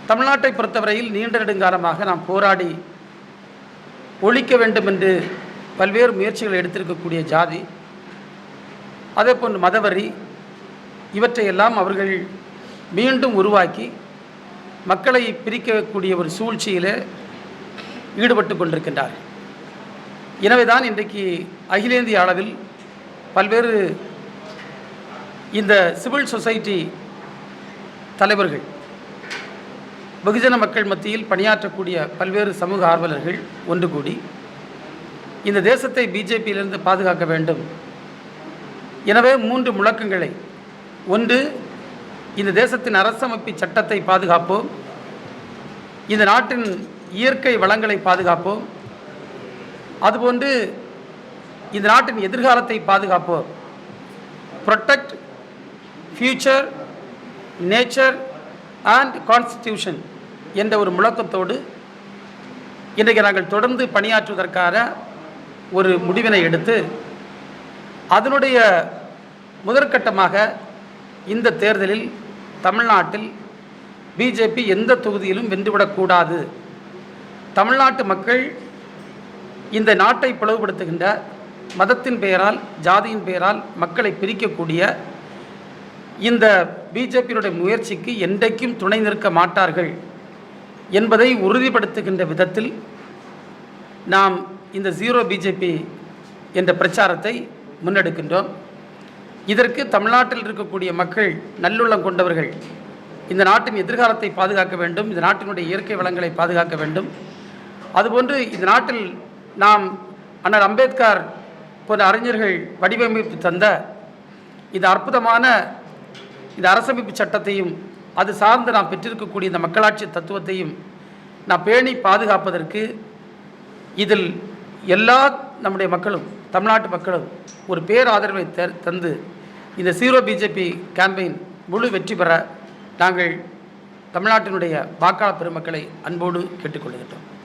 தமிழ்நாட்டை பொறுத்தவரையில் நீண்ட நெடுங்காலமாக நாம் போராடி ஒழிக்க வேண்டும் என்று பல்வேறு முயற்சிகளை எடுத்திருக்கக்கூடிய ஜாதி, அதேபோன்று மதவரி, இவற்றையெல்லாம் அவர்கள் மீண்டும் உருவாக்கி மக்களை பிரிக்கக்கூடிய ஒரு சூழ்ச்சியில் ஈடுபட்டு கொண்டிருக்கின்றார்கள். எனவே தான் இன்றைக்கு அகில இந்திய அளவில் பல்வேறு இந்த சிவில் சொசைட்டி தலைவர்கள், வெகுஜன மக்கள் மத்தியில் பணியாற்றக்கூடிய பல்வேறு சமூக ஆர்வலர்கள் ஒன்று கூடி இந்த தேசத்தை பிஜேபியிலிருந்து பாதுகாக்க வேண்டும். எனவே 3 முழக்கங்களை, ஒன்று, இந்த தேசத்தின் அரசமைப்பு சட்டத்தை பாதுகாப்போம், இந்த நாட்டின் இயற்கை வளங்களை பாதுகாப்போம், அதுபோன்று இந்த நாட்டின் எதிர்காலத்தை பாதுகாப்போம், protect future nature and constitution என்ற ஒரு முழக்கத்தோடு இன்றைக்கு நாங்கள் தொடர்ந்து பணியாற்றுவதற்கான ஒரு முடிவினை எடுத்து, அதனுடைய முதற்கட்டமாக இந்த தேர்தலில் தமிழ்நாட்டில் பிஜேபி எந்த தொகுதியிலும் வென்றுவிடக்கூடாது, தமிழ்நாட்டு மக்கள் இந்த நாட்டை பிளவுபடுத்துகின்ற மதத்தின் பெயரால், ஜாதியின் பெயரால் மக்களை பிரிக்கக்கூடிய இந்த பிஜேபியினுடைய முயற்சிக்கு என்றைக்கும் துணை நிற்க மாட்டார்கள் என்பதை உறுதிப்படுத்துகின்ற விதத்தில் நாம் இந்த ஜீரோ பிஜேபி என்ற பிரச்சாரத்தை முன்னெடுக்கின்றோம். இதற்கு தமிழ்நாட்டில் இருக்கக்கூடிய மக்கள், நல்லுள்ளம் கொண்டவர்கள், இந்த நாட்டின் எதிர்காலத்தை பாதுகாக்க வேண்டும், இந்த நாட்டினுடைய இயற்கை வளங்களை பாதுகாக்க வேண்டும், அதுபோன்று இந்த நாட்டில் நாம் அண்ணல் அம்பேத்கர் போன்ற அறிஞர்கள் வடிவமைப்பு தந்த இந்த அற்புதமான இந்த அரசமைப்பு சட்டத்தையும் அது சார்ந்து நாம் பெற்றிருக்கக்கூடிய இந்த மக்களாட்சி தத்துவத்தையும் நாம் பேணி பாதுகாப்பதற்கு இதில் எல்லா நம்முடைய மக்களும், தமிழ்நாட்டு மக்களும் ஒரு பேராதரவை தந்து இந்த ஜீரோ பிஜேபி கேம்பெயின் முழு வெற்றி பெற நாங்கள் தமிழ்நாட்டினுடைய வாக்காளர் பெருமக்களை அன்போடு கேட்டுக்கொள்கின்றோம்.